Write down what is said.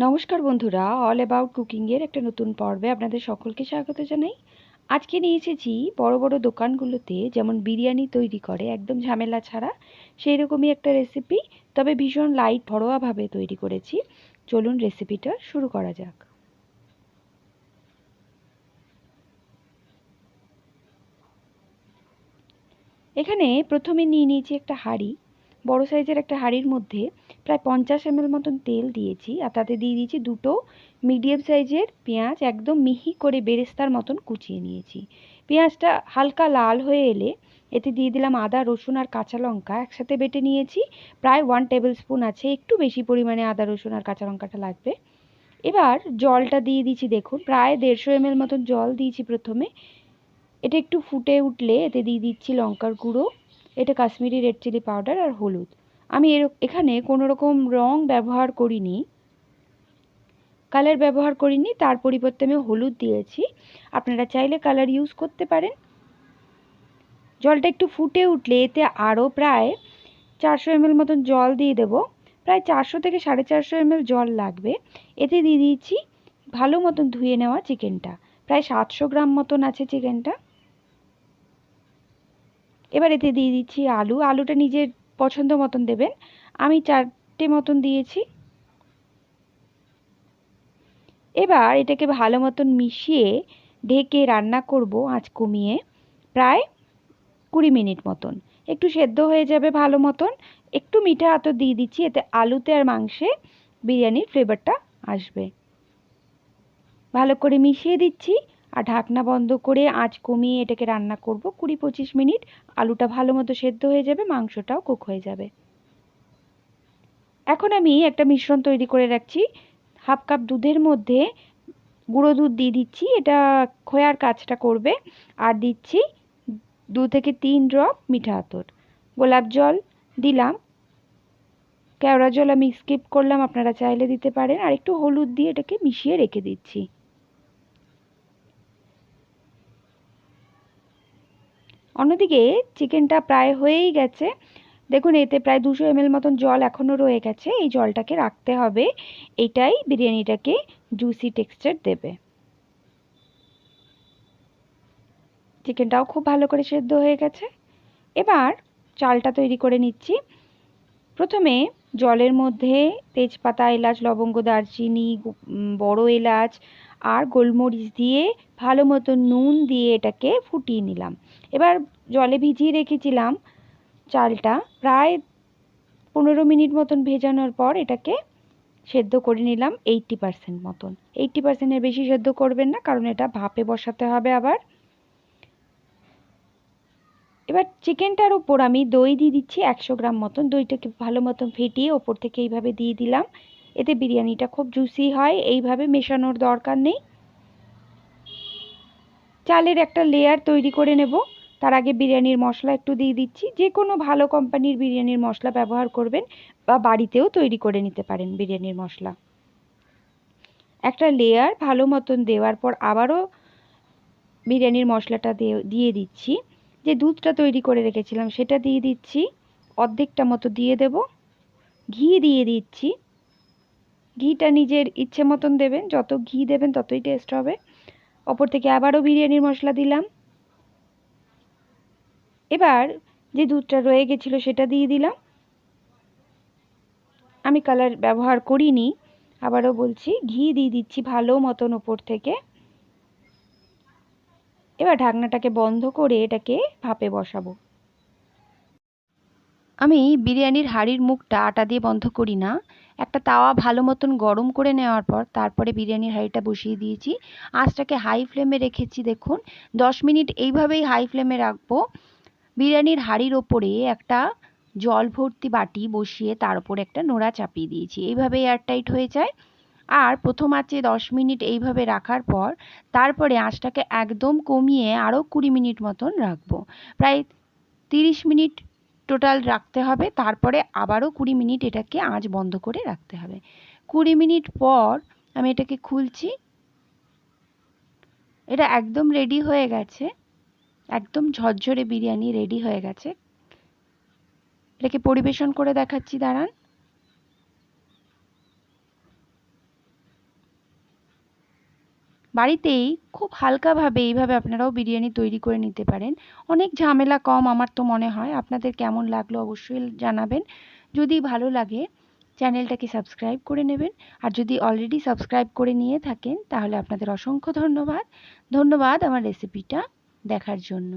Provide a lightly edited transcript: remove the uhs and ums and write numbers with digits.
নমস্কার বন্ধুরা, all about কুকিংয়ের একটা নতুন পর্বে আপনাদের সকলকে স্বাগত জানাই। আজকে নিয়ে এসেছি বড় বড় দোকানগুলোতে যেমন বিরিয়ানি তৈরি করে একদম ঝামেলা ছাড়া, সেই রকমই একটা রেসিপি, তবে ভীষণ লাইট ঘরোয়াভাবে তৈরি করেছি। চলুন রেসিপিটা শুরু করা যাক। এখানে প্রথমে নিয়ে নিয়েছি একটা হাঁড়ি। বড় সাইজের একটা হাঁড়ির মধ্যে প্রায় 50 ml মতন তেল দিয়েছি, আর তাতে দিয়ে দিয়েছি দুটো মিডিয়াম সাইজের পেঁয়াজ, একদম মিহি করে বেরেস্তার মতন কুচিয়ে নিয়েছি। পেঁয়াজটা হালকা লাল হয়ে এলে এতে দিয়ে দিলাম আদা, রসুন আর কাঁচা লঙ্কা একসাথে বেটে নিয়েছি। প্রায় 1 টেবিল স্পুন আছে, একটু বেশি পরিমাণে আদা, রসুন আর কাঁচা লঙ্কাটা লাগবে। এবার জলটা দিয়ে দিয়েছি, দেখুন প্রায় 150 ml মতন জল দিয়েছি প্রথমে। এটা একটু ফুটে উঠলে এতে দিয়ে দিচ্ছি লঙ্কার গুঁড়ো, এটা কাশ্মীরি রেড চিলি পাউডার আর হলুদ। আমি এখানে কোনো রকম রং ব্যবহার করিনি, কালার ব্যবহার করিনি, তার পরিবর্তে আমি হলুদ দিয়েছি। আপনারা চাইলে কালার ইউজ করতে পারেন। জলটা একটু ফুটে উঠলে এতে আরও প্রায় 400 ml মতন জল দিয়ে দেবো। প্রায় 400 থেকে 450 ml জল লাগবে। এতে দিয়ে দিয়েছি ভালো মতন ধুয়ে নেওয়া চিকেনটা, প্রায় 700 গ্রাম মতন আছে চিকেনটা। এবার এতে দিয়ে দিচ্ছি আলুটা নিজের পছন্দ মতন দেবেন, আমি 4টে মতন দিয়েছি। এবার এটাকে ভালো মতন মিশিয়ে ঢেকে রান্না করব আঁচ কমিয়ে প্রায় 20 মিনিট মতন। একটু সেদ্ধ হয়ে যাবে ভালো মতন। একটু মিঠা আতর দিয়ে দিচ্ছি, এতে আলুতে আর মাংসে বিরিয়ানির ফ্লেভারটা আসবে। ভালো করে মিশিয়ে দিচ্ছি আর ঢাকনা বন্ধ করে আঁচ কমিয়ে এটাকে রান্না করব 20-25 মিনিট। আলুটা ভালো মতো সেদ্ধ হয়ে যাবে, মাংসটাও কুক হয়ে যাবে। এখন আমি একটা মিশ্রণ তৈরি করে রাখছি। হাফ কাপ দুধের মধ্যে গুঁড়ো দুধ দিয়ে দিচ্ছি, এটা খোয়ার কাজটা করবে। আর দিচ্ছি 2 থেকে 3 ড্রপ মিঠা আতর। গোলাপ জল দিলাম, কেওড়া জল আমি স্কিপ করলাম, আপনারা চাইলে দিতে পারেন। আর একটু হলুদ দিয়ে এটাকে মিশিয়ে রেখে দিচ্ছি। অন্যদিকে চিকেনটা প্রায় হয়েই গেছে, দেখুন এতে প্রায় 200 ml মতন জল এখনও রয়ে গেছে। এই জলটাকে রাখতে হবে, এটাই বিরিয়ানিটাকে জুসি টেক্সচার দেবে। চিকেনটাও খুব ভালো করে সেদ্ধ হয়ে গেছে। এবার চালটা তৈরি করে নিচ্ছি। প্রথমে জলের মধ্যে তেজপাতা, এলাচ, লবঙ্গ, দারচিনি, বড় এলাচ আর গোলমরিচ দিয়ে ভালো মতো নুন দিয়ে এটাকে ফুটিয়ে নিলাম। এবার জলে ভিজিয়ে রেখেছিলাম চালটা, প্রায় 15 মিনিট মতন ভেজানোর পর এটাকে সেদ্ধ করে নিলাম 80% মতন। 80%-এর বেশি সেদ্ধ করবেন না, কারণ এটা ভাপে বসাতে হবে আবার। এবার চিকেনটার উপর আমি দই দিয়ে দিচ্ছি 100 গ্রাম মতন। দইটাকে ভালো মতন ফেটিয়ে ওপর থেকে এইভাবে দিয়ে দিলাম, এতে বিরিয়ানিটা খুব জুসি হয়। এইভাবে মেশানোর দরকার নেই। চালের একটা লেয়ার তৈরি করে নেব, তার আগে বিরিয়ানির মশলা একটু দিয়ে দিচ্ছি। যে কোনো ভালো কোম্পানির বিরিয়ানির মশলা ব্যবহার করবেন, বা বাড়িতেও তৈরি করে নিতে পারেন বিরিয়ানির মশলা। একটা লেয়ার ভালো মতন দেওয়ার পর আবারও বিরিয়ানির মশলাটা দিয়ে দিচ্ছি। যে দুধটা তৈরি করে রেখেছিলাম সেটা দিয়ে দিচ্ছি, অর্ধেকটা মতো দিয়ে দেব। ঘি দিয়ে দিচ্ছি, ঘিটা নিজের ইচ্ছে মতন দেবেন, যত ঘি দেবেন ততই টেস্ট হবে। ওপর থেকে আবারও বিরিয়ানির মশলা দিলাম। এবার যে দুধটা রয়ে গেছিলো সেটা দিয়ে দিলাম। আমি কালার ব্যবহার করিনি, আবারও বলছি, ঘি দিয়ে দিচ্ছি ভালো মতন ওপর থেকে। এবার ঢাকনাটাকে বন্ধ করে এটাকে ভাপে বসাবো। আমি বিরিয়ানির হাঁড়ির মুখটা আটা দিয়ে বন্ধ করি না, একটা তাওয়া ভালো মতন গরম করে নেওয়ার পর তারপরে বিরিয়ানির হাঁড়িটা বসিয়ে দিয়েছি। আঁচটাকে হাই ফ্লেমে রেখেছি, দেখুন 10 মিনিট এইভাবেই হাই ফ্লেমে রাখবো। বিরিয়ানির হাঁড়ির ওপরে একটা জল ভর্তি বাটি বসিয়ে তার উপরে একটা নোড়া চাপিয়ে দিয়েছি, এইভাবে এয়ারটাইট হয়ে যায়। আর প্রথম আঁচে 10 মিনিট এইভাবে রাখার পর তারপরে আঁচটাকে একদম কমিয়ে আরও 20 মিনিট মতন রাখবো। প্রায় 30 মিনিট টোটাল রাখতে হবে, তারপরে আবারও 20 মিনিট এটাকে আঁচ বন্ধ করে রাখতে হবে। 20 মিনিট পর আমি এটাকে খুলছি, এটা একদম রেডি হয়ে গেছে, একদম ঝরঝরে বিরিয়ানি রেডি হয়ে গেছে। এটাকে পরিবেশন করে দেখাচ্ছি, দাঁড়ান। বাড়িতেই খুব হালকাভাবে এইভাবে আপনারাও বিরিয়ানি তৈরি করে নিতে পারেন। অনেক ঝামেলা কম আমার তো মনে হয়। আপনাদের কেমন লাগলো অবশ্যই জানাবেন। যদি ভালো লাগে চ্যানেলটাকে সাবস্ক্রাইব করে নেবেন। আর যদি অলরেডি সাবস্ক্রাইব করে নিয়ে থাকেন তাহলে আপনাদের অসংখ্য ধন্যবাদ। ধন্যবাদ আমার রেসিপিটা দেখার জন্য।